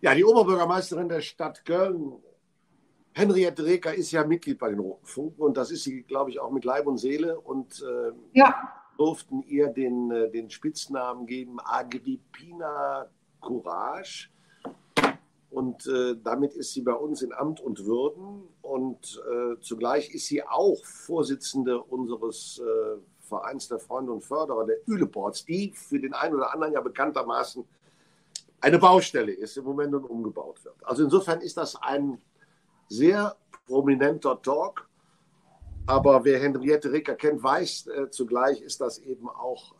Ja, die Oberbürgermeisterin der Stadt Köln, Henriette Reker, ist ja Mitglied bei den Roten Funken und das ist sie, glaube ich, auch mit Leib und Seele und Ja, durften ihr den Spitznamen geben, Agrippina Courage. Und damit ist sie bei uns in Amt und Würden und zugleich ist sie auch Vorsitzende unseres Vereins der Freunde und Förderer, der Üleports, die für den einen oder anderen ja bekanntermaßen eine Baustelle ist im Moment und umgebaut wird. Also insofern ist das ein sehr prominenter Talk, aber wer Henriette Reker kennt, weiß zugleich ist das eben auch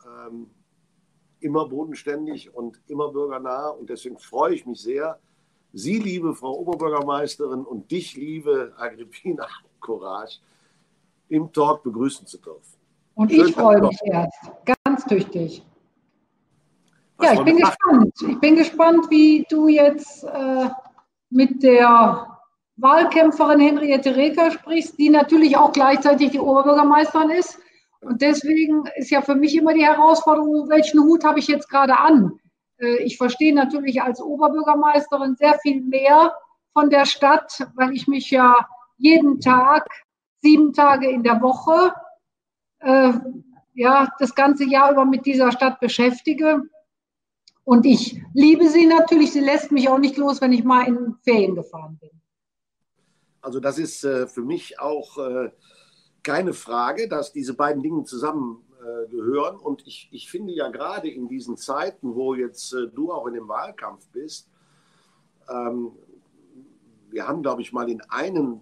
immer bodenständig und immer bürgernah und deswegen freue ich mich sehr, Sie, liebe Frau Oberbürgermeisterin, und dich, liebe Agrippina Courage, im Talk begrüßen zu dürfen. und ich freue mich erst, ganz tüchtig. Ja, ich bin gespannt. Ich bin gespannt, wie du jetzt mit der Wahlkämpferin Henriette Reker sprichst, die natürlich auch gleichzeitig die Oberbürgermeisterin ist. Und deswegen ist ja für mich immer die Herausforderung, welchen Hut habe ich jetzt gerade an? Ich verstehe natürlich als Oberbürgermeisterin sehr viel mehr von der Stadt, weil ich mich ja jeden Tag, 7 Tage in der Woche, ja, das ganze Jahr über mit dieser Stadt beschäftige. Und ich liebe sie natürlich, sie lässt mich auch nicht los, wenn ich mal in Ferien gefahren bin. Also das ist für mich auch keine Frage, dass diese beiden Dinge zusammengehören. Und ich finde ja gerade in diesen Zeiten, wo jetzt du auch in dem Wahlkampf bist, wir haben, glaube ich, mal in einen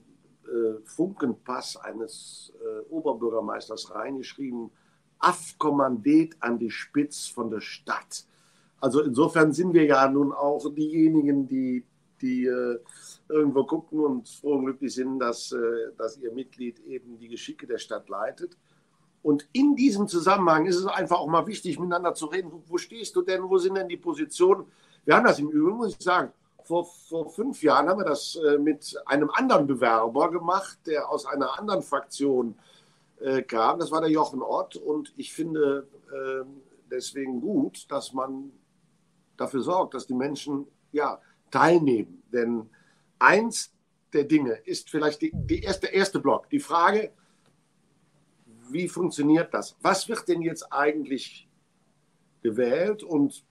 Funkenpass eines Oberbürgermeisters reingeschrieben, Afkommandet an die Spitze von der Stadt. Also insofern sind wir ja nun auch diejenigen, die irgendwo gucken und froh und glücklich sind, dass ihr Mitglied eben die Geschicke der Stadt leitet. Und in diesem Zusammenhang ist es einfach auch mal wichtig, miteinander zu reden. Wo stehst du denn? Wo sind denn die Positionen? Wir haben das im Übrigen, muss ich sagen, vor 5 Jahren haben wir das mit einem anderen Bewerber gemacht, der aus einer anderen Fraktion kam. Das war der Jochen Ott. Und ich finde deswegen gut, dass man dafür sorgt, dass die Menschen teilnehmen. Denn eins der Dinge ist vielleicht der erste Block, die Frage, wie funktioniert das? Was wird denn jetzt eigentlich gewählt und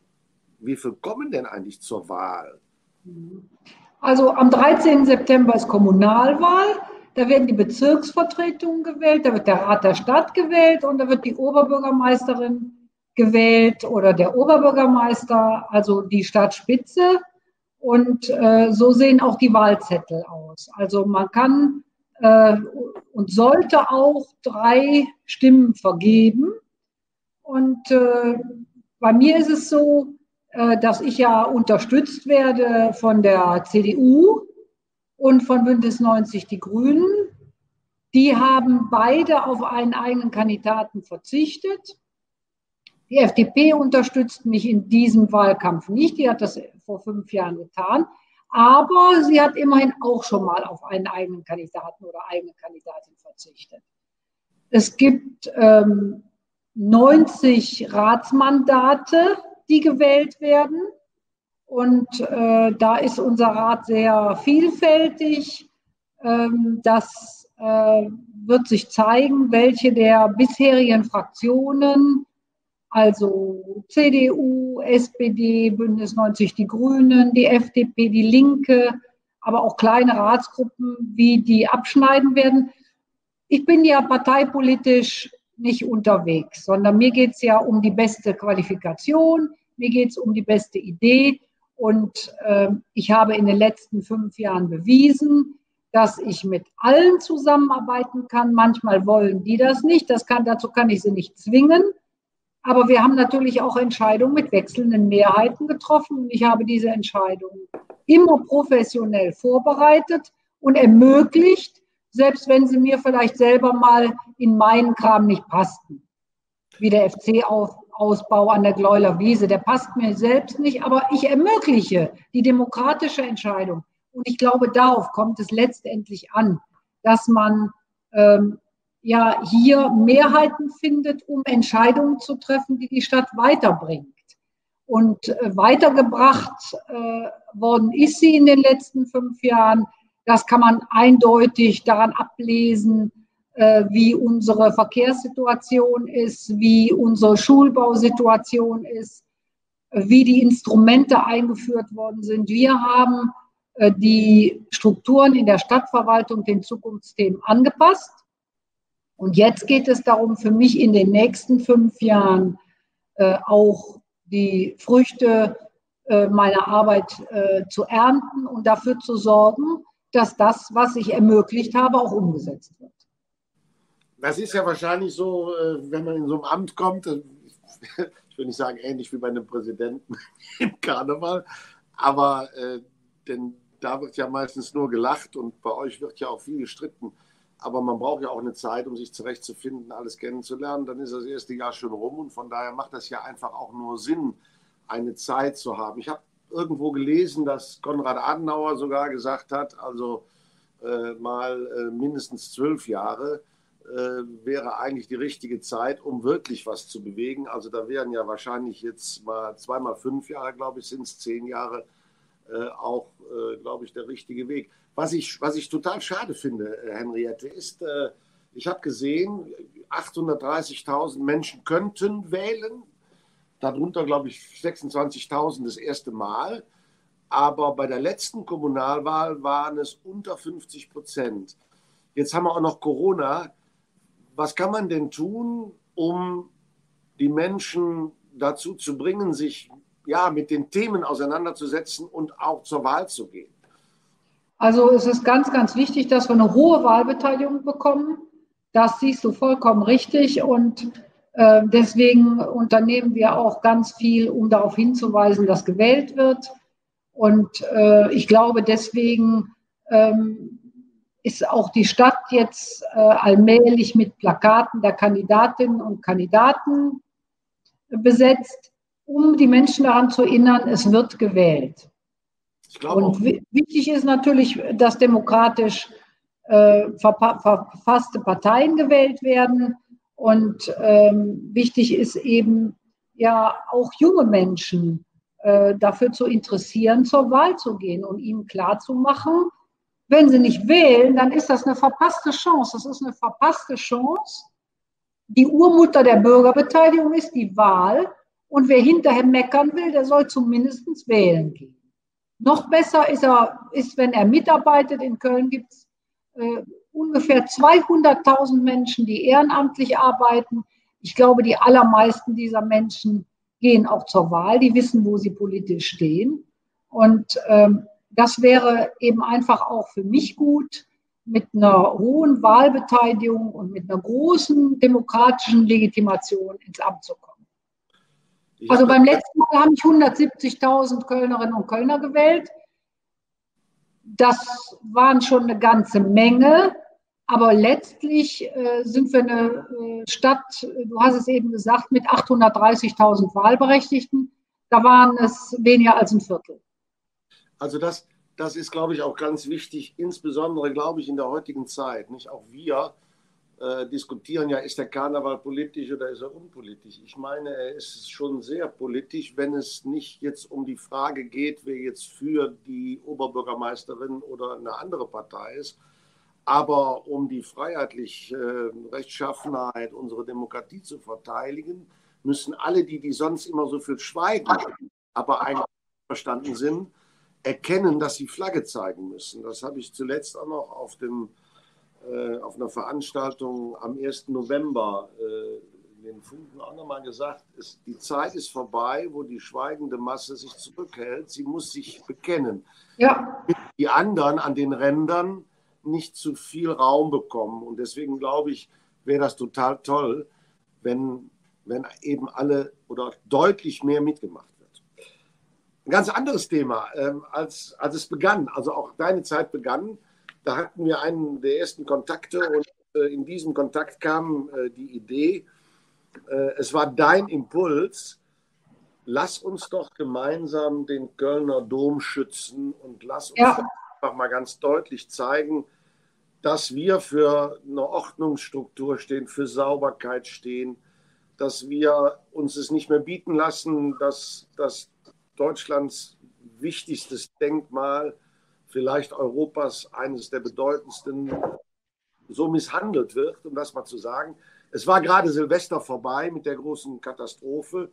wie viele kommen denn eigentlich zur Wahl? Also am 13. September ist Kommunalwahl, da werden die Bezirksvertretungen gewählt, da wird der Rat der Stadt gewählt und da wird die Oberbürgermeisterin gewählt oder der Oberbürgermeister, also die Stadtspitze. Und so sehen auch die Wahlzettel aus. Also man kann und sollte auch 3 Stimmen vergeben. Und bei mir ist es so, dass ich ja unterstützt werde von der CDU und von Bündnis 90 Die Grünen. Die haben beide auf einen eigenen Kandidaten verzichtet. Die FDP unterstützt mich in diesem Wahlkampf nicht. Die hat das vor 5 Jahren getan. Aber sie hat immerhin auch schon mal auf einen eigenen Kandidaten oder eigene Kandidatin verzichtet. Es gibt 90 Ratsmandate, die gewählt werden. Und da ist unser Rat sehr vielfältig. Das wird sich zeigen, welche der bisherigen Fraktionen, also CDU, SPD, Bündnis 90 Die Grünen, die FDP, die Linke, aber auch kleine Ratsgruppen, wie die abschneiden werden. Ich bin ja parteipolitisch nicht unterwegs, sondern mir geht es ja um die beste Qualifikation, mir geht es um die beste Idee und ich habe in den letzten 5 Jahren bewiesen, dass ich mit allen zusammenarbeiten kann. Manchmal wollen die das nicht, dazu kann ich sie nicht zwingen. Aber wir haben natürlich auch Entscheidungen mit wechselnden Mehrheiten getroffen. Und ich habe diese Entscheidungen immer professionell vorbereitet und ermöglicht, selbst wenn sie mir vielleicht selber mal in meinen Kram nicht passten. Wie der FC-Ausbau an der Gleuler Wiese, der passt mir selbst nicht, aber ich ermögliche die demokratische Entscheidung. Und ich glaube, darauf kommt es letztendlich an, dass man hier Mehrheiten findet, um Entscheidungen zu treffen, die die Stadt weiterbringt. Und weitergebracht worden ist sie in den letzten 5 Jahren. Das kann man eindeutig daran ablesen, wie unsere Verkehrssituation ist, wie unsere Schulbausituation ist, wie die Instrumente eingeführt worden sind. Wir haben die Strukturen in der Stadtverwaltung den Zukunftsthemen angepasst. Und jetzt geht es darum, für mich in den nächsten 5 Jahren auch die Früchte meiner Arbeit zu ernten und dafür zu sorgen, dass das, was ich ermöglicht habe, auch umgesetzt wird. Das ist ja wahrscheinlich so, wenn man in so ein Amt kommt, ich will nicht sagen ähnlich wie bei einem Präsidenten im Karneval, aber denn da wird ja meistens nur gelacht und bei euch wird ja auch viel gestritten. Aber man braucht ja auch eine Zeit, um sich zurechtzufinden, alles kennenzulernen. Dann ist das erste Jahr schon rum und von daher macht das ja einfach auch nur Sinn, eine Zeit zu haben. Ich habe irgendwo gelesen, dass Konrad Adenauer sogar gesagt hat, also mindestens 12 Jahre wäre eigentlich die richtige Zeit, um wirklich was zu bewegen. Also da wären ja wahrscheinlich jetzt mal 2 mal 5 Jahre, glaube ich, sind es 10 Jahre auch, glaube ich, der richtige Weg. Was ich total schade finde, Henriette, ist, ich habe gesehen, 830.000 Menschen könnten wählen, darunter, glaube ich, 26.000 das erste Mal. Aber bei der letzten Kommunalwahl waren es unter 50%. Jetzt haben wir auch noch Corona. Was kann man denn tun, um die Menschen dazu zu bringen, sich mit den Themen auseinanderzusetzen und auch zur Wahl zu gehen? Also es ist ganz, ganz wichtig, dass wir eine hohe Wahlbeteiligung bekommen. Das siehst du vollkommen richtig. Und deswegen unternehmen wir auch ganz viel, um darauf hinzuweisen, dass gewählt wird. Und ich glaube, deswegen ist auch die Stadt jetzt allmählich mit Plakaten der Kandidatinnen und Kandidaten besetzt, um die Menschen daran zu erinnern, es wird gewählt. Und wichtig ist natürlich, dass demokratisch verfasste Parteien gewählt werden. Und wichtig ist eben ja auch junge Menschen dafür zu interessieren, zur Wahl zu gehen und ihnen klarzumachen, wenn sie nicht wählen, dann ist das eine verpasste Chance. Das ist eine verpasste Chance. Die Urmutter der Bürgerbeteiligung ist die Wahl. Und wer hinterher meckern will, der soll zumindest wählen gehen. Noch besser ist, wenn er mitarbeitet. In Köln gibt es ungefähr 200.000 Menschen, die ehrenamtlich arbeiten. Ich glaube, die allermeisten dieser Menschen gehen auch zur Wahl. Die wissen, wo sie politisch stehen. Und das wäre eben einfach auch für mich gut, mit einer hohen Wahlbeteiligung und mit einer großen demokratischen Legitimation ins Amt zu kommen. Also beim letzten Mal haben mich 170.000 Kölnerinnen und Kölner gewählt. Das waren schon eine ganze Menge, aber letztlich sind wir eine Stadt, du hast es eben gesagt, mit 830.000 Wahlberechtigten. Da waren es weniger als ein Viertel. Also das ist, glaube ich, auch ganz wichtig, insbesondere, glaube ich, in der heutigen Zeit. Nicht? Auch wir diskutieren ja, ist der Karneval politisch oder ist er unpolitisch? Ich meine, er ist schon sehr politisch, wenn es nicht jetzt um die Frage geht, wer jetzt für die Oberbürgermeisterin oder eine andere Partei ist, aber um die freiheitliche Rechtschaffenheit, unsere Demokratie zu verteidigen, müssen alle, die sonst immer so viel schweigen, aber eigentlich verstanden sind, erkennen, dass sie Flagge zeigen müssen. Das habe ich zuletzt auch noch auf einer Veranstaltung am 1. November in den Funken auch nochmal gesagt. Die Zeit ist vorbei, wo die schweigende Masse sich zurückhält. Sie muss sich bekennen. Ja. Die anderen an den Rändern nicht zu viel Raum bekommen. Und deswegen glaube ich, wäre das total toll, wenn eben alle oder deutlich mehr mitgemacht wird. Ein ganz anderes Thema, als es begann, also auch deine Zeit begann, da hatten wir einen der ersten Kontakte und in diesem Kontakt kam die Idee, es war dein Impuls, lass uns doch gemeinsam den Kölner Dom schützen und lass uns einfach mal ganz deutlich zeigen, dass wir für eine Ordnungsstruktur stehen, für Sauberkeit stehen. dass wir uns es nicht mehr bieten lassen, dass Deutschlands wichtigstes Denkmal, vielleicht Europas eines der bedeutendsten, so misshandelt wird, um das mal zu sagen. Es war gerade Silvester vorbei mit der großen Katastrophe.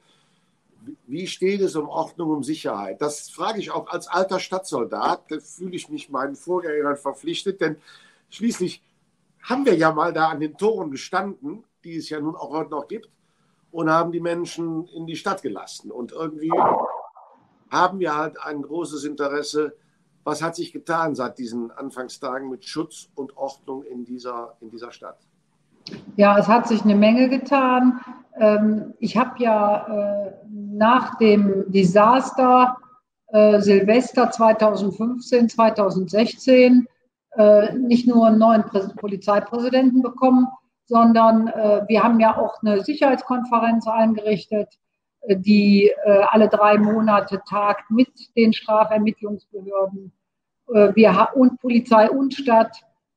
Wie steht es um Ordnung, um Sicherheit? Das frage ich auch als alter Stadtsoldat. Da fühle ich mich meinen Vorgängern verpflichtet, denn schließlich haben wir ja mal da an den Toren gestanden, die es ja nun auch heute noch gibt, und haben die Menschen in die Stadt gelassen. Und irgendwie haben wir halt ein großes Interesse. Was hat sich getan seit diesen Anfangstagen mit Schutz und Ordnung in dieser Stadt? Ja, es hat sich eine Menge getan. Ich habe ja nach dem Desaster Silvester 2015, 2016 nicht nur einen neuen Polizeipräsidenten bekommen, sondern wir haben ja auch eine Sicherheitskonferenz eingerichtet, die alle 3 Monate tagt mit den Strafermittlungsbehörden und Polizei und Stadt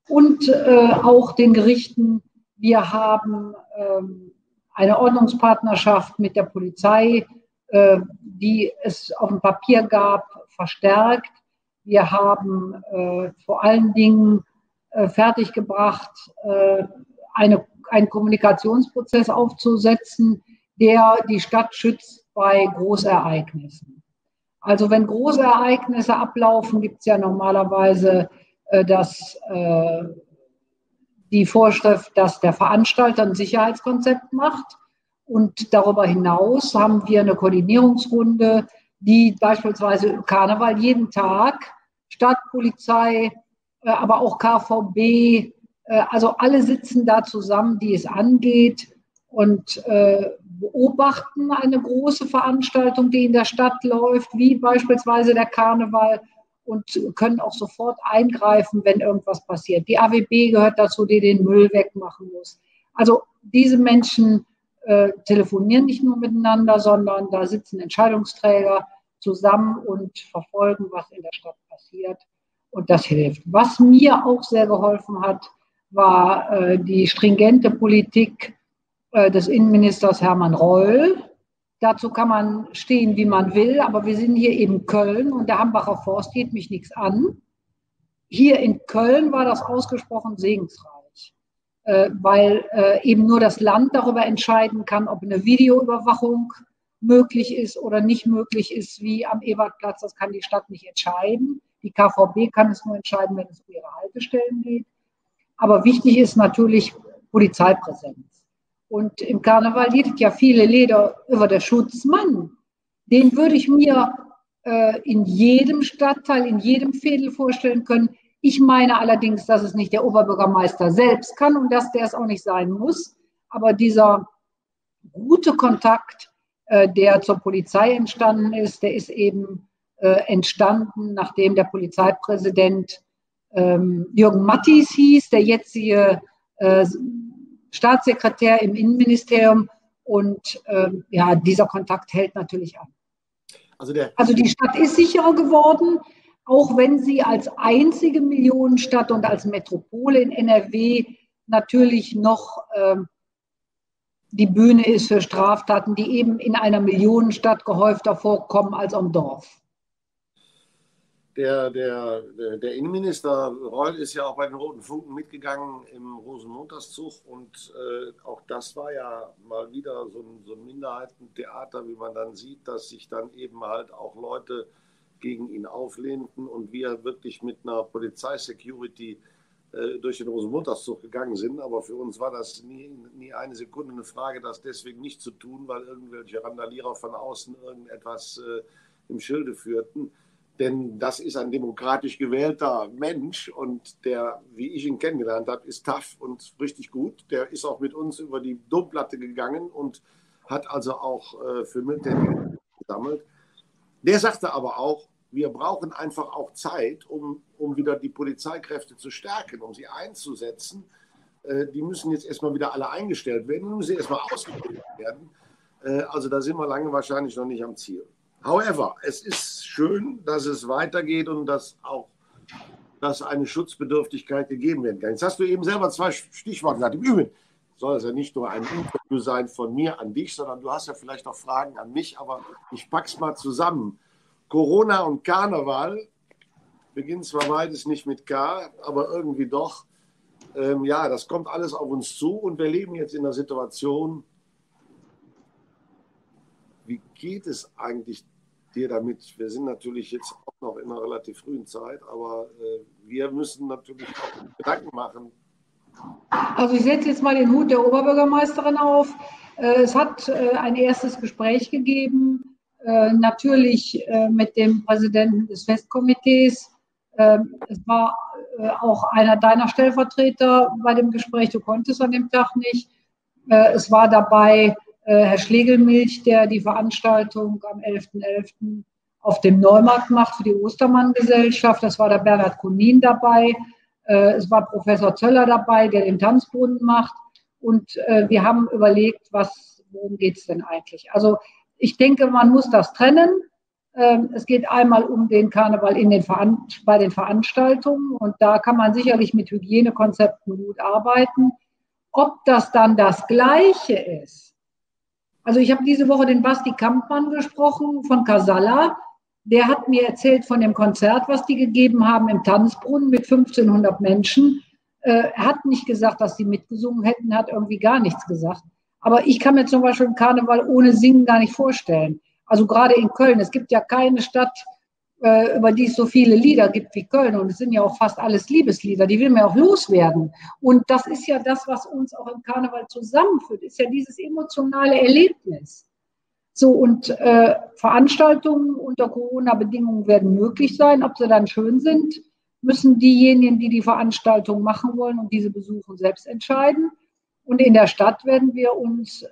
und auch den Gerichten. Wir haben eine Ordnungspartnerschaft mit der Polizei, die es auf dem Papier gab, verstärkt. Wir haben vor allen Dingen fertiggebracht, einen Kommunikationsprozess aufzusetzen, der die Stadt schützt bei Großereignissen. Also wenn große Ereignisse ablaufen, gibt es ja normalerweise die Vorschrift, dass der Veranstalter ein Sicherheitskonzept macht. Und darüber hinaus haben wir eine Koordinierungsrunde, die beispielsweise im Karneval jeden Tag Stadtpolizei, aber auch KVB, also alle sitzen da zusammen, die es angeht, und beobachten eine große Veranstaltung, die in der Stadt läuft, wie beispielsweise der Karneval, und können auch sofort eingreifen, wenn irgendwas passiert. Die AWB gehört dazu, die den Müll wegmachen muss. Also diese Menschen telefonieren nicht nur miteinander, sondern da sitzen Entscheidungsträger zusammen und verfolgen, was in der Stadt passiert. Und das hilft. Was mir auch sehr geholfen hat, war die stringente Politik des Innenministers Hermann Reul. Dazu kann man stehen, wie man will, aber wir sind hier eben Köln und der Hambacher Forst geht mich nichts an. Hier in Köln war das ausgesprochen segensreich, weil eben nur das Land darüber entscheiden kann, ob eine Videoüberwachung möglich ist oder nicht möglich ist, wie am Ebertplatz. Das kann die Stadt nicht entscheiden. Die KVB kann es nur entscheiden, wenn es um ihre Haltestellen geht. Aber wichtig ist natürlich Polizeipräsenz. Und im Karneval liegt ja viele Lieder über den Schutzmann. Den würde ich mir in jedem Stadtteil, in jedem Veedel vorstellen können. Ich meine allerdings, dass es nicht der Oberbürgermeister selbst kann und dass der es auch nicht sein muss. Aber dieser gute Kontakt, der zur Polizei entstanden ist, der ist eben entstanden, nachdem der Polizeipräsident Jürgen Mattis hieß, der jetzige Staatssekretär im Innenministerium. Und ja, dieser Kontakt hält natürlich an. Also die Stadt ist sicherer geworden, auch wenn sie als einzige Millionenstadt und als Metropole in NRW natürlich noch die Bühne ist für Straftaten, die eben in einer Millionenstadt gehäufter vorkommen als am Dorf. Der Innenminister Reul ist ja auch bei den Roten Funken mitgegangen im Rosenmontagszug und auch das war ja mal wieder so ein Minderheitentheater, wie man dann sieht, dass sich dann eben halt auch Leute gegen ihn auflehnten und wir wirklich mit einer Polizeisecurity durch den Rosenmontagszug gegangen sind. Aber für uns war das nie eine Sekunde eine Frage, das deswegen nicht zu tun, weil irgendwelche Randalierer von außen irgendetwas im Schilde führten. Denn das ist ein demokratisch gewählter Mensch und der, wie ich ihn kennengelernt habe, ist tough und richtig gut. Der ist auch mit uns über die Domplatte gegangen und hat also auch für Militär gesammelt. Der sagte aber auch, wir brauchen einfach auch Zeit, um wieder die Polizeikräfte zu stärken, um sie einzusetzen. Die müssen jetzt erstmal wieder alle eingestellt werden, die müssen erstmal ausgebildet werden. Also da sind wir lange wahrscheinlich noch nicht am Ziel. However, es ist schön, dass es weitergeht und dass eine Schutzbedürftigkeit gegeben werden kann. Jetzt hast du eben selber 2 Stichworte gesagt. Im Übrigen, soll es ja nicht nur ein Interview sein von mir an dich, sondern du hast ja vielleicht auch Fragen an mich, aber ich pack's mal zusammen. Corona und Karneval beginnt zwar beides nicht mit K, aber irgendwie doch. Ja, das kommt alles auf uns zu und wir leben jetzt in einer Situation, wie geht es eigentlich dir damit? Wir sind natürlich jetzt auch noch in einer relativ frühen Zeit, aber wir müssen natürlich auch Gedanken machen. Also ich setze jetzt mal den Hut der Oberbürgermeisterin auf. Es hat ein erstes Gespräch gegeben, natürlich mit dem Präsidenten des Festkomitees. Es war auch einer deiner Stellvertreter bei dem Gespräch, du konntest an dem Tag nicht. Es war dabei Herr Schlegelmilch, der die Veranstaltung am 11.11. auf dem Neumarkt macht für die Ostermann-Gesellschaft. Es war der Bernhard Kunin dabei. Es war Professor Zöller dabei, der den Tanzbrunnen macht. Und wir haben überlegt, worum geht es denn eigentlich? Also ich denke, man muss das trennen. Es geht einmal um den Karneval bei den Veranstaltungen. Und da kann man sicherlich mit Hygienekonzepten gut arbeiten. Ob das dann das Gleiche ist. Also ich habe diese Woche den Basti Kampmann gesprochen von Casalla. Der hat mir erzählt von dem Konzert, was die gegeben haben im Tanzbrunnen mit 1500 Menschen. Er hat nicht gesagt, dass die mitgesungen hätten, hat irgendwie gar nichts gesagt. Aber ich kann mir zum Beispiel einen Karneval ohne Singen gar nicht vorstellen. Also gerade in Köln, es gibt ja keine Stadt, über die es so viele Lieder gibt wie Köln. Und es sind ja auch fast alles Liebeslieder, die will man ja auch loswerden. Und das ist ja das, was uns auch im Karneval zusammenführt, ist ja dieses emotionale Erlebnis. So, und Veranstaltungen unter Corona-Bedingungen werden möglich sein. Ob sie dann schön sind, müssen diejenigen, die die Veranstaltung machen wollen und diese besuchen, selbst entscheiden. Und in der Stadt werden wir uns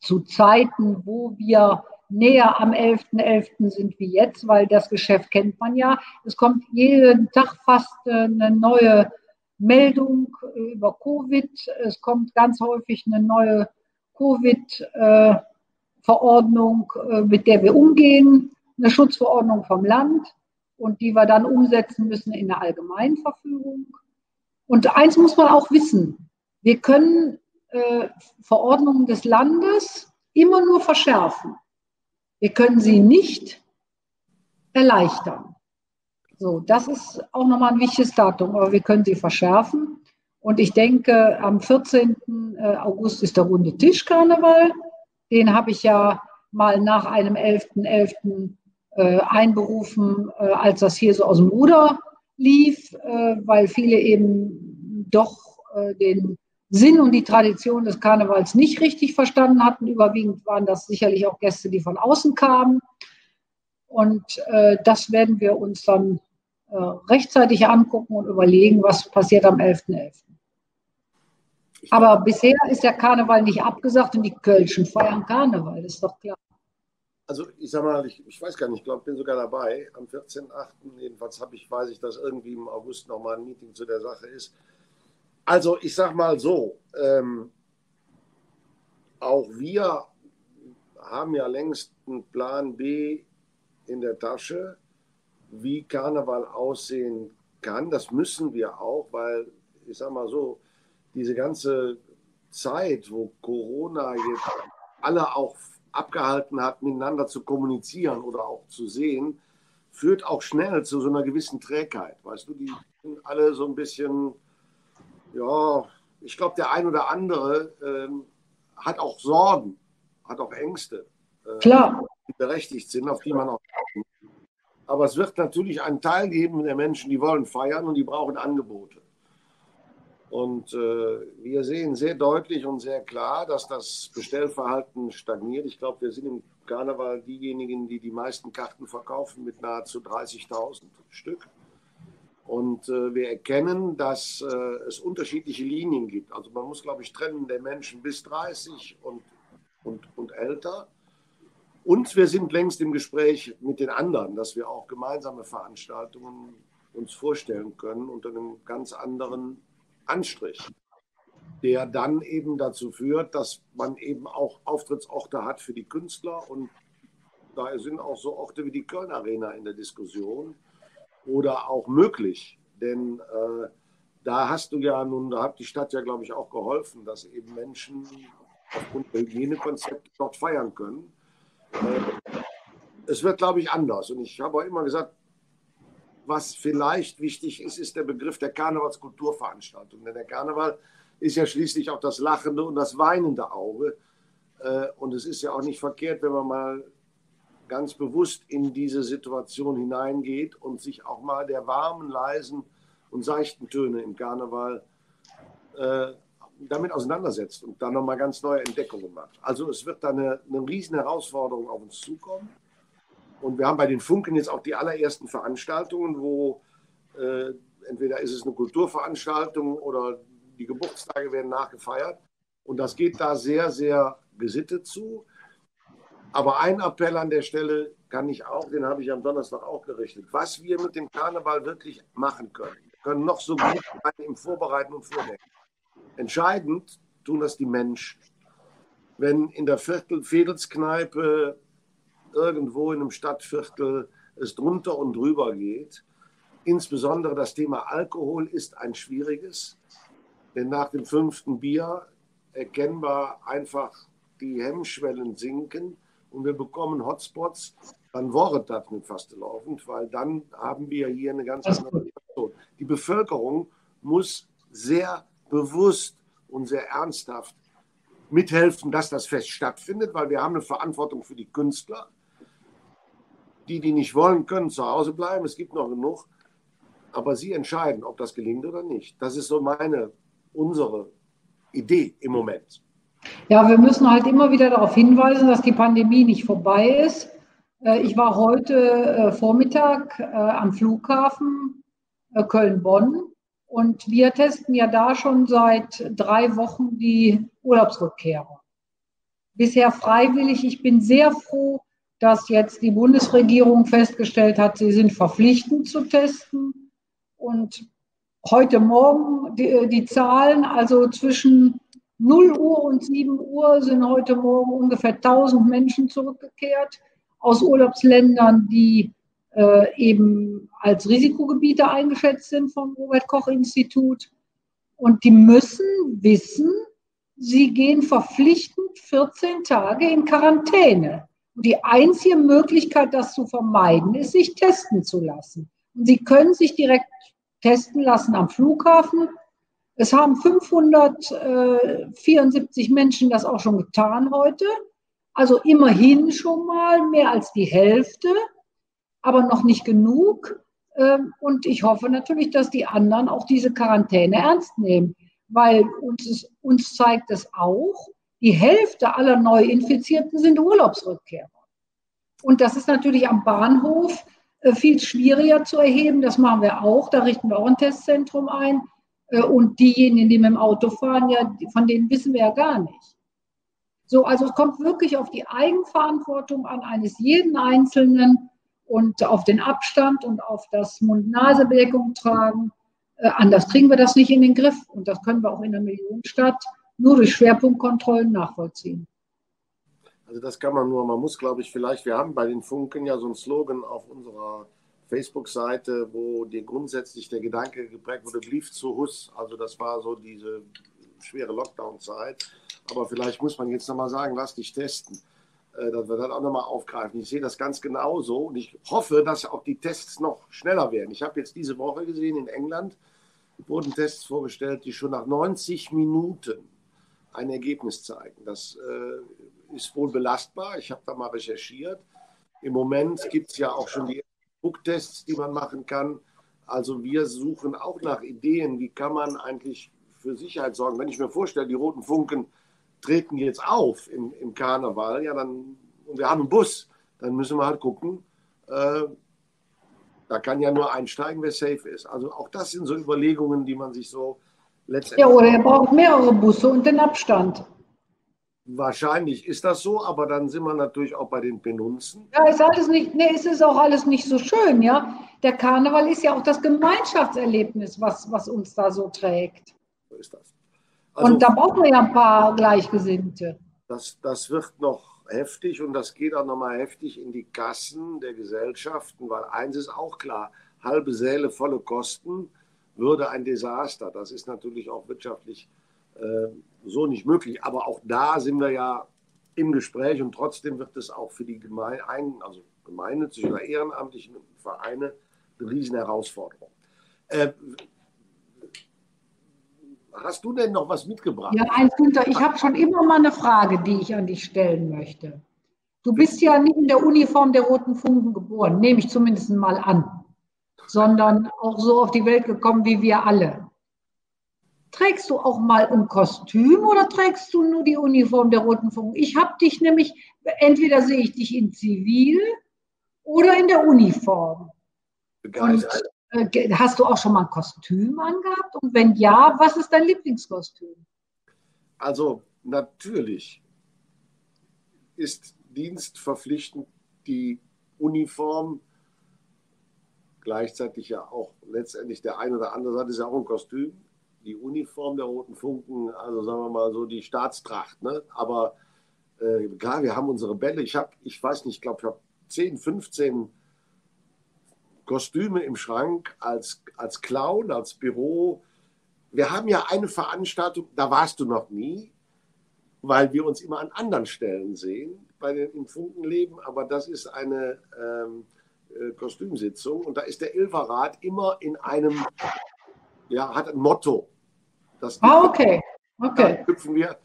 zu Zeiten, wo wir näher am 11.11. sind wie jetzt, weil das Geschäft kennt man ja. Es kommt jeden Tag fast eine neue Meldung über Covid. Es kommt ganz häufig eine neue Covid-Verordnung, mit der wir umgehen, eine Schutzverordnung vom Land und die wir dann umsetzen müssen in der Allgemeinverfügung. Und eins muss man auch wissen, wir können Verordnungen des Landes immer nur verschärfen. Wir können sie nicht erleichtern. So, das ist auch nochmal ein wichtiges Datum, aber wir können sie verschärfen. Und ich denke, am 14. August ist der runde Tischkarneval. Den habe ich ja mal nach einem 11.11. Einberufen, als das hier so aus dem Ruder lief, weil viele eben doch den Sinn und die Tradition des Karnevals nicht richtig verstanden hatten. Überwiegend waren das sicherlich auch Gäste, die von außen kamen. Und das werden wir uns dann rechtzeitig angucken und überlegen, was passiert am 11.11. Aber bisher ist der Karneval nicht abgesagt und die Kölschen feiern Karneval, das ist doch klar. Also ich sag mal, ich weiß gar nicht, ich glaube, ich bin sogar dabei. Am 14.8. jedenfalls weiß ich, dass irgendwie im August nochmal ein Meeting zu der Sache ist. Also ich sag mal so, auch wir haben ja längst einen Plan B in der Tasche, wie Karneval aussehen kann. Das müssen wir auch, weil ich sag mal so, diese ganze Zeit, wo Corona jetzt alle auch abgehalten hat, miteinander zu kommunizieren oder auch zu sehen, führt auch schnell zu so einer gewissen Trägheit. Weißt du, die sind alle so ein bisschen, ja, ich glaube, der ein oder andere hat auch Sorgen, hat auch Ängste, Klar. die berechtigt sind, auf die man auch. Aber es wird natürlich einen Teil geben der Menschen, die wollen feiern und die brauchen Angebote. Und wir sehen sehr deutlich und sehr klar, dass das Bestellverhalten stagniert. Ich glaube, wir sind im Karneval diejenigen, die die meisten Karten verkaufen mit nahezu 30.000 Stück. Und wir erkennen, dass es unterschiedliche Linien gibt. Also man muss, glaube ich, trennen der Menschen bis 30 und älter. Und wir sind längst im Gespräch mit den anderen, dass wir auch gemeinsame Veranstaltungen uns vorstellen können unter einem ganz anderen Anstrich, der dann eben dazu führt, dass man eben auch Auftrittsorte hat für die Künstler. Und da sind auch so Orte wie die Köln Arena in der Diskussion oder auch möglich. Denn da hast du ja nun, da hat die Stadt ja, glaube ich, auch geholfen, dass eben Menschen aufgrund der Hygienekonzepte dort feiern können. Es wird, glaube ich, anders. Und ich habe auch immer gesagt, was vielleicht wichtig ist, ist der Begriff der Karnevalskulturveranstaltung. Denn der Karneval ist ja schließlich auch das lachende und das weinende Auge. Und es ist ja auch nicht verkehrt, wenn man mal ganz bewusst in diese Situation hineingeht und sich auch mal der warmen, leisen und seichten Töne im Karneval damit auseinandersetzt und dann nochmal ganz neue Entdeckungen macht. Also es wird da eine riesen Herausforderung auf uns zukommen. Und wir haben bei den Funken jetzt auch die allerersten Veranstaltungen, wo entweder ist es eine Kulturveranstaltung oder die Geburtstage werden nachgefeiert. Und das geht da sehr, sehr gesittet zu. Aber ein Appell an der Stelle kann ich auch, den habe ich am Donnerstag auch gerichtet. Was wir mit dem Karneval wirklich machen können, wir können noch so gut sein im Vorbereiten und Vordenken. Entscheidend tun das die Menschen. Wenn in der Vedelskneipe irgendwo in einem Stadtviertel es drunter und drüber geht, insbesondere das Thema Alkohol ist ein schwieriges, denn nach dem 5. Bier erkennbar einfach die Hemmschwellen sinken und wir bekommen Hotspots, dann wäre das nicht fast laufend, weil dann haben wir hier eine ganz andere Situation. Die Bevölkerung muss sehr bewusst und sehr ernsthaft mithelfen, dass das Fest stattfindet, weil wir haben eine Verantwortung für die Künstler. Die nicht wollen, können zu Hause bleiben. Es gibt noch genug. Aber sie entscheiden, ob das gelingt oder nicht. Das ist so unsere Idee im Moment. Ja, wir müssen halt immer wieder darauf hinweisen, dass die Pandemie nicht vorbei ist. Ich war heute Vormittag am Flughafen Köln-Bonn und wir testen ja da schon seit 3 Wochen die Urlaubsrückkehrer. Bisher freiwillig. Ich bin sehr froh, dass jetzt die Bundesregierung festgestellt hat, sie sind verpflichtend zu testen. Und heute Morgen die Zahlen, also zwischen 0 Uhr und 7 Uhr sind heute Morgen ungefähr 1000 Menschen zurückgekehrt aus Urlaubsländern, die eben als Risikogebiete eingeschätzt sind vom Robert-Koch-Institut. Und die müssen wissen, sie gehen verpflichtend 14 Tage in Quarantäne. Und die einzige Möglichkeit, das zu vermeiden, ist, sich testen zu lassen. Und sie können sich direkt testen lassen am Flughafen. Es haben 574 Menschen das auch schon getan heute. Also immerhin schon mal mehr als die Hälfte, aber noch nicht genug. Und ich hoffe natürlich, dass die anderen auch diese Quarantäne ernst nehmen, weil uns zeigt es auch, die Hälfte aller Neuinfizierten sind Urlaubsrückkehrer. Und das ist natürlich am Bahnhof viel schwieriger zu erheben. Das machen wir auch. Da richten wir auch ein Testzentrum ein. Und diejenigen, die mit dem Auto fahren, ja, von denen wissen wir ja gar nicht. So, also es kommt wirklich auf die Eigenverantwortung an eines jeden Einzelnen und auf den Abstand und auf das Mund-Nase-Bedeckung tragen. Anders kriegen wir das nicht in den Griff. Und das können wir auch in der Millionenstadt nur durch Schwerpunktkontrollen nachvollziehen. Also das kann man nur, man muss, glaube ich, vielleicht, wir haben bei den Funken ja so einen Slogan auf unserer Facebook-Seite, wo dir grundsätzlich der Gedanke geprägt wurde, blieb zu Hus. Also das war so diese schwere Lockdown-Zeit. Aber vielleicht muss man jetzt nochmal sagen, lass dich testen. Dass wir das auch nochmal aufgreifen. Ich sehe das ganz genauso und ich hoffe, dass auch die Tests noch schneller werden. Ich habe jetzt diese Woche gesehen, in England wurden Tests vorgestellt, die schon nach 90 Minuten ein Ergebnis zeigen. Das ist wohl belastbar. Ich habe da mal recherchiert. Im Moment gibt es ja auch schon die Drucktests, die man machen kann. Also wir suchen auch nach Ideen, wie kann man eigentlich für Sicherheit sorgen. Wenn ich mir vorstelle, die Roten Funken treten jetzt auf im Karneval, ja, dann, und wir haben einen Bus, dann müssen wir halt gucken, da kann ja nur einsteigen, wer safe ist. Also auch das sind so Überlegungen, die man sich so letztendlich... Ja, oder er braucht mehrere Busse und den Abstand. Wahrscheinlich ist das so, aber dann sind wir natürlich auch bei den Penunzen. Ja, ist alles nicht, nee, es ist auch alles nicht so schön, ja. Der Karneval ist ja auch das Gemeinschaftserlebnis, was uns da so trägt. So ist das. Also, und da brauchen wir ja ein paar Gleichgesinnte. Das wird noch heftig und das geht auch nochmal heftig in die Kassen der Gesellschaften, weil eins ist auch klar, halbe Säle, volle Kosten würde ein Desaster. Das ist natürlich auch wirtschaftlich so nicht möglich. Aber auch da sind wir ja im Gespräch und trotzdem wird es auch für die also gemeinnützigen oder ehrenamtlichen Vereine eine riesen Herausforderung. Hast du denn noch was mitgebracht? Ja, Günther, ich habe schon immer mal eine Frage, die ich an dich stellen möchte. Du bist ja nicht in der Uniform der Roten Funken geboren, nehme ich zumindest mal an, sondern auch so auf die Welt gekommen wie wir alle. Trägst du auch mal ein Kostüm oder trägst du nur die Uniform der Roten Funken? Ich habe dich nämlich, entweder sehe ich dich in Zivil oder in der Uniform. Und hast du auch schon mal ein Kostüm angehabt? Und wenn ja, was ist dein Lieblingskostüm? Also natürlich ist dienstverpflichtend die Uniform, gleichzeitig ja auch letztendlich der eine oder andere Seite ist ja auch ein Kostüm. Die Uniform der Roten Funken, also sagen wir mal so die Staatstracht. Ne? Aber klar, wir haben unsere Bälle. Ich weiß nicht, ich glaube, ich habe 10, 15 Kostüme im Schrank als Clown, als Büro. Wir haben ja eine Veranstaltung, da warst du noch nie, weil wir uns immer an anderen Stellen sehen im Funkenleben. Aber das ist eine Kostümsitzung und da ist der Ilverrat immer in einem, ja, hat ein Motto. Okay. Da hüpfen wir.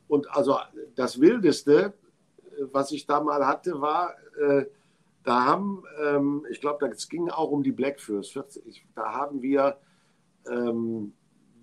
Und also das Wildeste, was ich da mal hatte, war, da haben, ich glaube, es ging auch um die Blackfoes. Da haben wir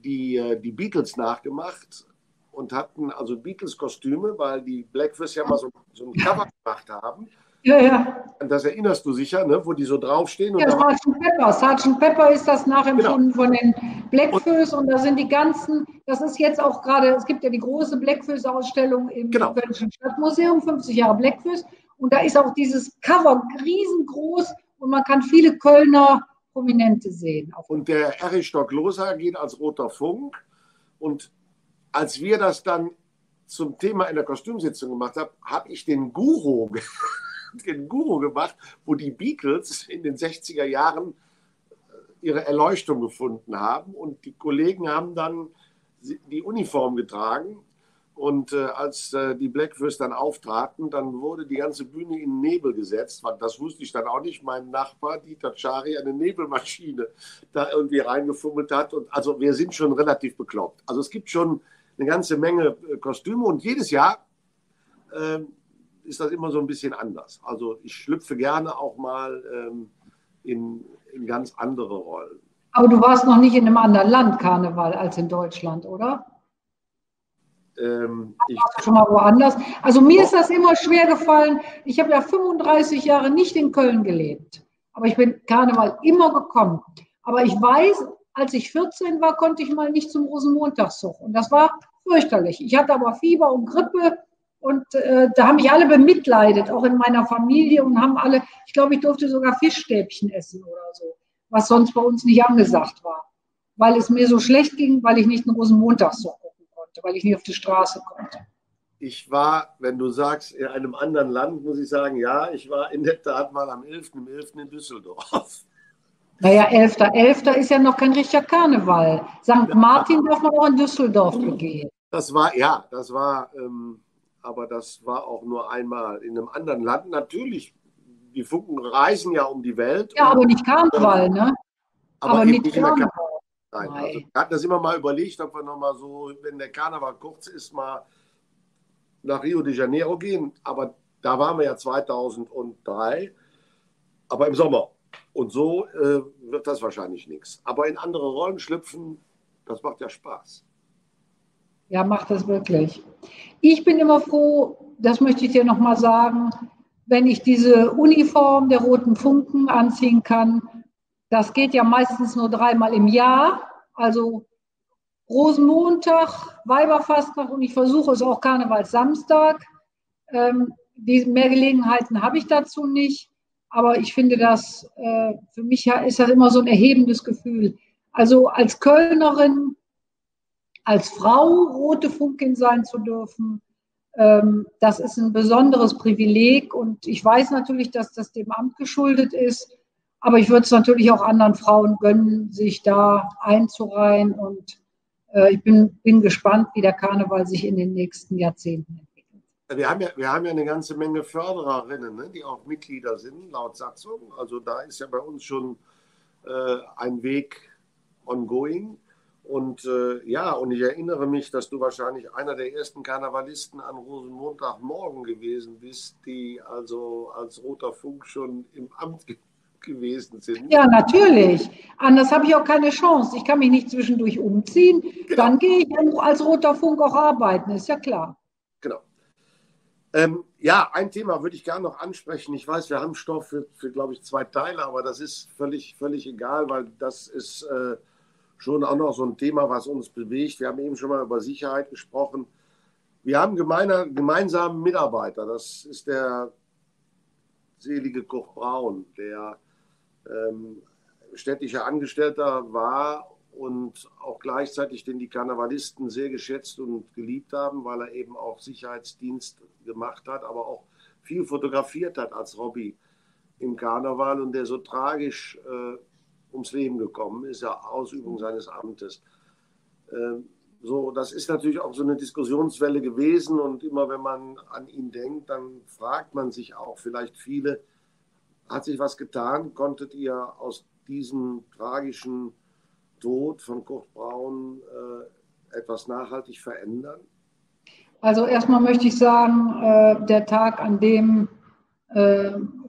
die Beatles nachgemacht und hatten also Beatles-Kostüme, weil die Blackfoes ja mal so ein Cover gemacht haben. Ja, ja. Das erinnerst du sicher, ne? Wo die so draufstehen. Und ja, Sgt. Pepper. Sgt. Pepper ist das nachempfunden von den Blackfoes und da sind die ganzen, das ist jetzt auch gerade, es gibt ja die große Blackfoes-Ausstellung im Kölnischen Stadtmuseum, 50 Jahre Blackfoes und da ist auch dieses Cover riesengroß und man kann viele Kölner Prominente sehen. Und der Erich Stock-Loser geht als Roter Funk und als wir das dann zum Thema in der Kostümsitzung gemacht haben, habe ich den Guru gemacht, wo die Beatles in den 60er Jahren ihre Erleuchtung gefunden haben. Und die Kollegen haben dann die Uniform getragen. Und als die Blackfoes dann auftraten, dann wurde die ganze Bühne in Nebel gesetzt. Das wusste ich dann auch nicht. Mein Nachbar, Dieter Tschari, eine Nebelmaschine da irgendwie reingefummelt hat. Und also wir sind schon relativ bekloppt. Also es gibt schon eine ganze Menge Kostüme und jedes Jahr ist das immer so ein bisschen anders. Also ich schlüpfe gerne auch mal in ganz andere Rollen. Aber du warst noch nicht in einem anderen Land Karneval als in Deutschland, oder? Warst du schon mal woanders? Also mir ist das immer schwer gefallen. Ich habe ja 35 Jahre nicht in Köln gelebt. Aber ich bin Karneval immer gekommen. Aber ich weiß, als ich 14 war, konnte ich mal nicht zum Rosenmontagszug. Und das war fürchterlich. Ich hatte aber Fieber und Grippe. Und da haben mich alle bemitleidet, auch in meiner Familie und haben alle, ich glaube, ich durfte sogar Fischstäbchen essen oder so, was sonst bei uns nicht angesagt war, weil es mir so schlecht ging, weil ich nicht einen Rosenmontagszug gucken konnte, weil ich nicht auf die Straße konnte. Ich war, wenn du sagst, in einem anderen Land, muss ich sagen, ja, ich war in der Tat mal am 11.11. in Düsseldorf. Naja, 11.11. ist ja noch kein richtiger Karneval. St. Martin darf man auch in Düsseldorf begehen. Das war, aber das war auch nur einmal in einem anderen Land. Natürlich, die Funken reisen ja um die Welt. Ja, aber nicht Karneval, ne? Aber nicht Karneval. Nein. Also, wir hatten das immer mal überlegt, ob wir nochmal so, wenn der Karneval kurz ist, mal nach Rio de Janeiro gehen. Aber da waren wir ja 2003, aber im Sommer. Und so wird das wahrscheinlich nichts. Aber in andere Rollen schlüpfen, das macht ja Spaß. Ja, macht das wirklich. Ich bin immer froh, das möchte ich dir nochmal sagen, wenn ich diese Uniform der Roten Funken anziehen kann. Das geht ja meistens nur 3-mal im Jahr. Also Rosenmontag, Weiberfastnacht und ich versuche es auch Karnevalssamstag. Mehr Gelegenheiten habe ich dazu nicht. Aber ich finde das, für mich ist das immer so ein erhebendes Gefühl. Also als Kölnerin, als Frau Rote Funkin sein zu dürfen, das ist ein besonderes Privileg und ich weiß natürlich, dass das dem Amt geschuldet ist, Aber ich würde es natürlich auch anderen Frauen gönnen, sich da einzureihen. Und ich bin gespannt, wie der Karneval sich in den nächsten Jahrzehnten entwickelt. Wir haben ja eine ganze Menge Fördererinnen, ne, die auch Mitglieder sind, laut Satzung. Also da ist ja bei uns schon ein Weg ongoing. Und ja, und ich erinnere mich, dass du wahrscheinlich einer der ersten Karnevalisten an Rosenmontagmorgen gewesen bist, die also als Roter Funk schon im Amt gewesen sind. Ja, natürlich. Anders habe ich auch keine Chance. Ich kann mich nicht zwischendurch umziehen. Genau. Dann gehe ich als Roter Funk auch arbeiten, ist ja klar. Genau. Ja, ein Thema würde ich gerne noch ansprechen. Ich weiß, wir haben Stoff für glaube ich, 2 Teile, aber das ist völlig egal, weil das ist schon auch noch so ein Thema, was uns bewegt. Wir haben eben schon mal über Sicherheit gesprochen. Wir haben gemeinsamen Mitarbeiter. Das ist der selige Koch Braun, der städtischer Angestellter war und auch gleichzeitig den die Karnevalisten sehr geschätzt und geliebt haben, weil er eben auch Sicherheitsdienst gemacht hat, aber auch viel fotografiert hat als Hobby im Karneval und der so tragisch ums Leben gekommen ist, ja, Ausübung seines Amtes. So, das ist natürlich auch so eine Diskussionswelle gewesen und immer wenn man an ihn denkt, dann fragt man sich auch, vielleicht viele, hat sich was getan? Konntet ihr aus diesem tragischen Tod von Kurt Braun etwas nachhaltig verändern? Also erstmal möchte ich sagen, der Tag, an dem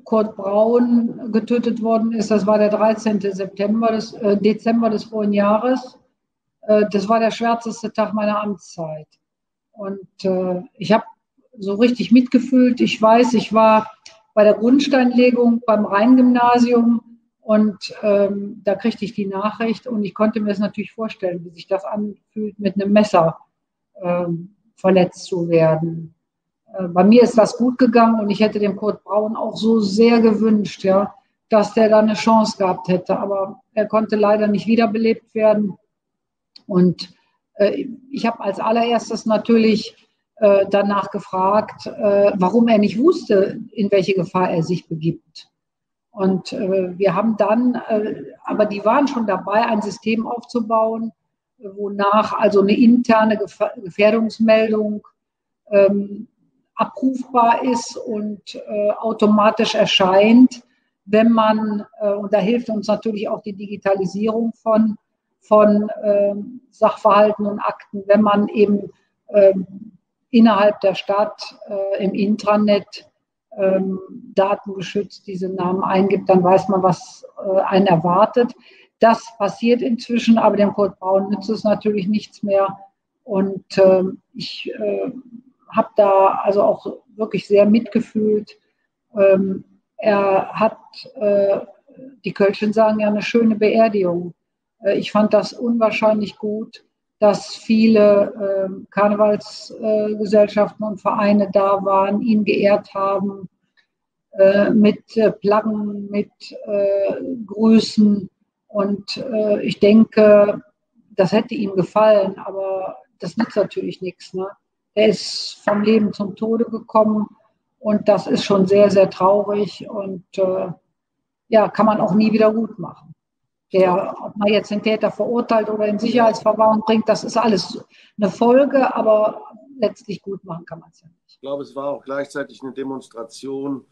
Kurt Braun getötet worden ist, das war der 13. Dezember des vorigen Jahres. Das war der schwärzeste Tag meiner Amtszeit. Und ich habe so richtig mitgefühlt. Ich weiß, ich war bei der Grundsteinlegung beim Rheingymnasium und da kriegte ich die Nachricht und ich konnte mir das natürlich vorstellen, wie sich das anfühlt, mit einem Messer verletzt zu werden. Bei mir ist das gut gegangen und ich hätte dem Kurt Braun auch so sehr gewünscht, ja, dass der da eine Chance gehabt hätte. Aber er konnte leider nicht wiederbelebt werden. Und ich habe als allererstes natürlich danach gefragt, warum er nicht wusste, in welche Gefahr er sich begibt. Und wir haben dann, aber die waren schon dabei, ein System aufzubauen, wonach also eine interne Gefährdungsmeldung abrufbar ist und automatisch erscheint, wenn man, und da hilft uns natürlich auch die Digitalisierung von Sachverhalten und Akten, wenn man eben innerhalb der Stadt im Intranet datengeschützt diese Namen eingibt, dann weiß man, was einen erwartet. Das passiert inzwischen, aber dem Kurt Braun nützt es natürlich nichts mehr. Und ich habe da also auch wirklich sehr mitgefühlt. Er hat, die Kölschen sagen ja, eine schöne Beerdigung. Ich fand das unwahrscheinlich gut, dass viele Karnevalsgesellschaften und Vereine da waren, ihn geehrt haben, mit Plaggen, mit Grüßen. Und ich denke, das hätte ihm gefallen, aber das nützt natürlich nichts. Ne? Er ist vom Leben zum Tode gekommen und das ist schon sehr, sehr traurig und ja, kann man auch nie wieder gut machen. Ob man jetzt den Täter verurteilt oder in Sicherheitsverwahrung bringt, das ist alles eine Folge, aber letztlich gut machen kann man es ja nicht. Ich glaube, es war auch gleichzeitig eine Demonstration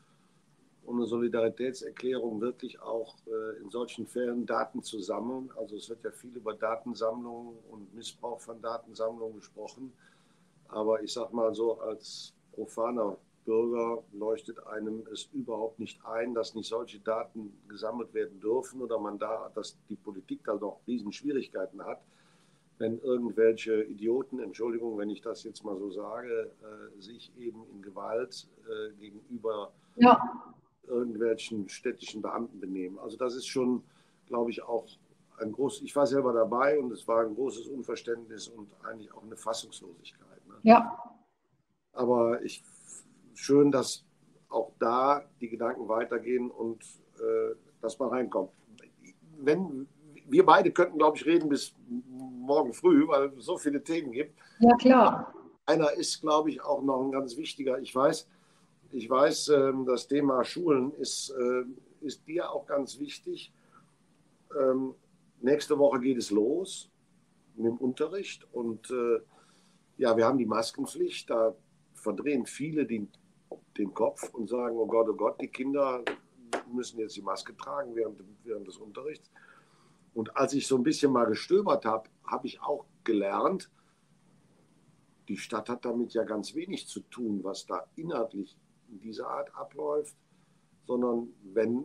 und eine Solidaritätserklärung, wirklich auch in solchen Fällen Daten zu sammeln. Also es wird ja viel über Datensammlung und Missbrauch von Datensammlungen gesprochen. Aber ich sage mal so, als profaner Bürger leuchtet einem es überhaupt nicht ein, dass nicht solche Daten gesammelt werden dürfen oder dass die Politik da doch Riesenschwierigkeiten hat, wenn irgendwelche Idioten, Entschuldigung, wenn ich das jetzt mal so sage, sich eben in Gewalt gegenüber irgendwelchen städtischen Beamten benehmen. Also das ist schon, glaube ich, auch ich war selber dabei und es war ein großes Unverständnis und eigentlich auch eine Fassungslosigkeit. Ne? Ja. Aber schön, dass auch da die Gedanken weitergehen und dass man reinkommt. Wir beide könnten, glaube ich, reden bis morgen früh, weil es so viele Themen gibt. Ja, klar. Einer ist, glaube ich, auch noch ein ganz wichtiger. Ich weiß, das Thema Schulen ist ist dir auch ganz wichtig. Nächste Woche geht es los mit dem Unterricht und ja, wir haben die Maskenpflicht. Da verdrehen viele den Kopf und sagen, oh Gott, die Kinder müssen jetzt die Maske tragen während des Unterrichts. Und als ich so ein bisschen mal gestöbert habe, habe ich auch gelernt, die Stadt hat damit ja ganz wenig zu tun, was da inhaltlich in dieser Art abläuft, sondern wenn,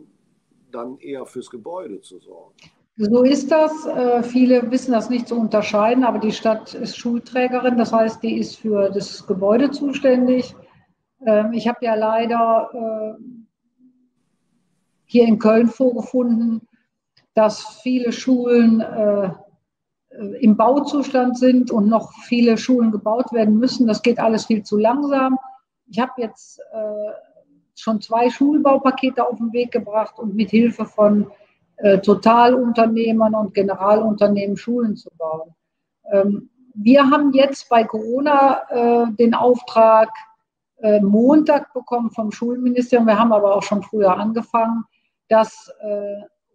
dann eher fürs Gebäude zu sorgen. So ist das. Viele wissen das nicht zu unterscheiden, aber die Stadt ist Schulträgerin, das heißt, die ist für das Gebäude zuständig. Ich habe ja leider hier in Köln vorgefunden, dass viele Schulen im Bauzustand sind und noch viele Schulen gebaut werden müssen. Das geht alles viel zu langsam. Ich habe jetzt schon 2 Schulbaupakete auf den Weg gebracht und mit Hilfe von Totalunternehmern und Generalunternehmen Schulen zu bauen. Wir haben jetzt bei Corona den Auftrag Montag bekommen vom Schulministerium, wir haben aber auch schon früher angefangen, dass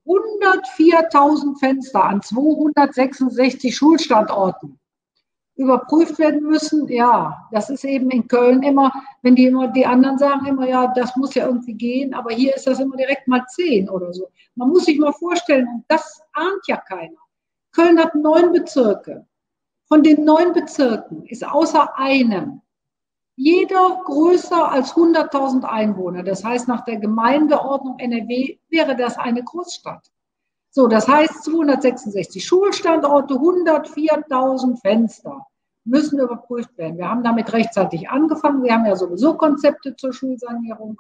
104.000 Fenster an 266 Schulstandorten überprüft werden müssen. Ja, das ist eben in Köln immer, wenn die anderen sagen immer, ja, das muss ja irgendwie gehen, aber hier ist das immer direkt mal 10 oder so. Man muss sich mal vorstellen, und das ahnt ja keiner. Köln hat 9 Bezirke. Von den 9 Bezirken ist außer einem jeder größer als 100.000 Einwohner. Das heißt, nach der Gemeindeordnung NRW wäre das eine Großstadt. So, das heißt 266 Schulstandorte, 104.000 Fenster müssen überprüft werden. Wir haben damit rechtzeitig angefangen. Wir haben ja sowieso Konzepte zur Schulsanierung.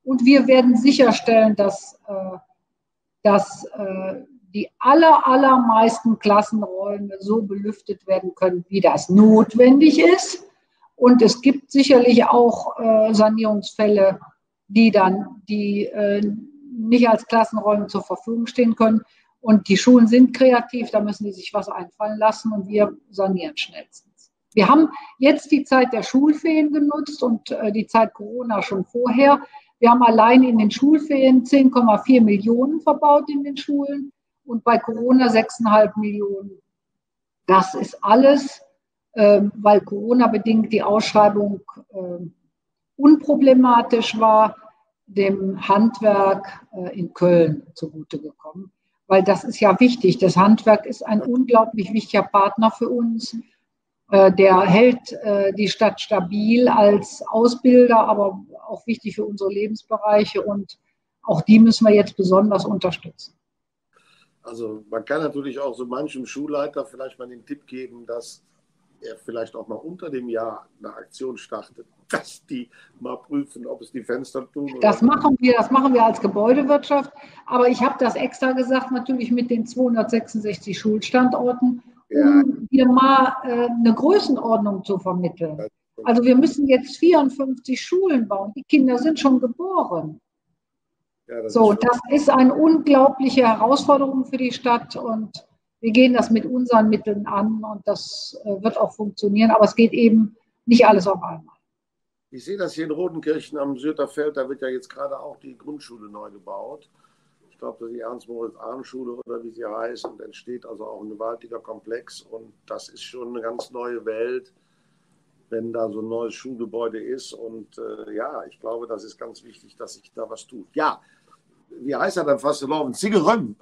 Und wir werden sicherstellen, dass die allermeisten Klassenräume so belüftet werden können, wie das notwendig ist. Und es gibt sicherlich auch Sanierungsfälle, die nicht als Klassenräume zur Verfügung stehen können. Und die Schulen sind kreativ, da müssen die sich was einfallen lassen und wir sanieren schnellstens. Wir haben jetzt die Zeit der Schulferien genutzt und die Zeit Corona schon vorher. Wir haben allein in den Schulferien 10,4 Millionen verbaut in den Schulen und bei Corona 6,5 Millionen. Das ist alles, weil Corona-bedingt die Ausschreibung unproblematisch war, dem Handwerk in Köln zugute gekommen. Weil das ist ja wichtig. Das Handwerk ist ein unglaublich wichtiger Partner für uns. Der hält die Stadt stabil als Ausbilder, aber auch wichtig für unsere Lebensbereiche. Und auch die müssen wir jetzt besonders unterstützen. Also man kann natürlich auch so manchem Schulleiter vielleicht mal den Tipp geben, dass er vielleicht auch mal unter dem Jahr eine Aktion startet, dass die mal prüfen, ob es die Fenster tun. Das machen wir als Gebäudewirtschaft. Aber ich habe das extra gesagt, natürlich mit den 266 Schulstandorten, um dir mal eine Größenordnung zu vermitteln. Also wir müssen jetzt 54 Schulen bauen. Die Kinder sind schon geboren. Ja, das ist eine unglaubliche Herausforderung für die Stadt und wir gehen das mit unseren Mitteln an und das wird auch funktionieren, aber es geht eben nicht alles auf einmal. Ich sehe das hier in Rodenkirchen am Sürterfeld, da wird ja jetzt gerade auch die Grundschule neu gebaut. Ich glaube, das ist die Ernst-Moritz-Arndt-Schule oder wie sie heißt und entsteht also auch ein gewaltiger Komplex und das ist schon eine ganz neue Welt, wenn da so ein neues Schulgebäude ist und ja, ich glaube, das ist ganz wichtig, dass sich da was tut. Ja, wie heißt er dann fast gelaufen? Zigeröm.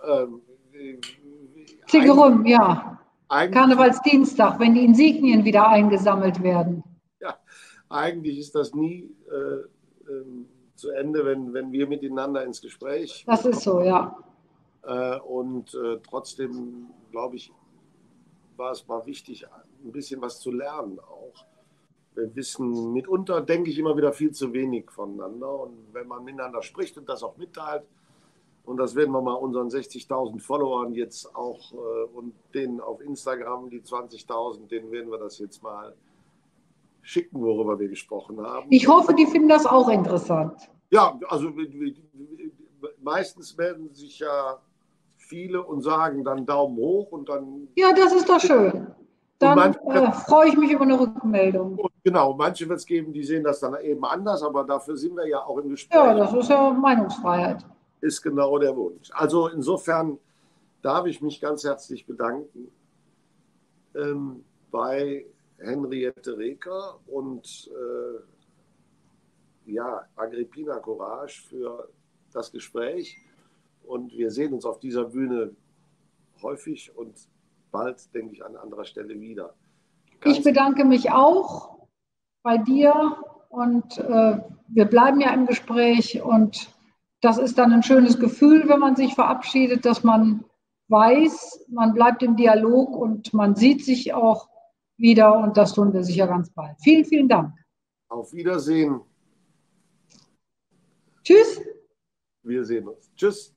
Zigerum, ja. Karnevalsdienstag, wenn die Insignien wieder eingesammelt werden. Ja, eigentlich ist das nie zu Ende, wenn wir miteinander ins Gespräch kommen. Das ist so, ja. Und trotzdem, glaube ich, war es mal wichtig, ein bisschen was zu lernen auch. Wir wissen mitunter, denke ich, immer wieder viel zu wenig voneinander. Und wenn man miteinander spricht und das auch mitteilt, und das werden wir mal unseren 60.000 Followern jetzt auch und denen auf Instagram, die 20.000, denen werden wir das jetzt mal schicken, worüber wir gesprochen haben. Ich hoffe, die finden das auch interessant. Ja, also meistens melden sich ja viele und sagen dann Daumen hoch und dann... Ja, das ist doch schön. Dann freue ich mich über eine Rückmeldung. Genau, manche wird es geben, die sehen das dann eben anders, aber dafür sind wir ja auch im Gespräch. Ja, das ist ja Meinungsfreiheit. ist genau der Wunsch. Also insofern darf ich mich ganz herzlich bedanken bei Henriette Reker und ja, Agrippina Courage für das Gespräch. Und wir sehen uns auf dieser Bühne häufig und bald, denke ich, an anderer Stelle wieder. Ich bedanke mich auch bei dir und wir bleiben ja im Gespräch und das ist dann ein schönes Gefühl, wenn man sich verabschiedet, dass man weiß, man bleibt im Dialog und man sieht sich auch wieder und das tun wir sicher ganz bald. Vielen, vielen Dank. Auf Wiedersehen. Tschüss. Wir sehen uns. Tschüss.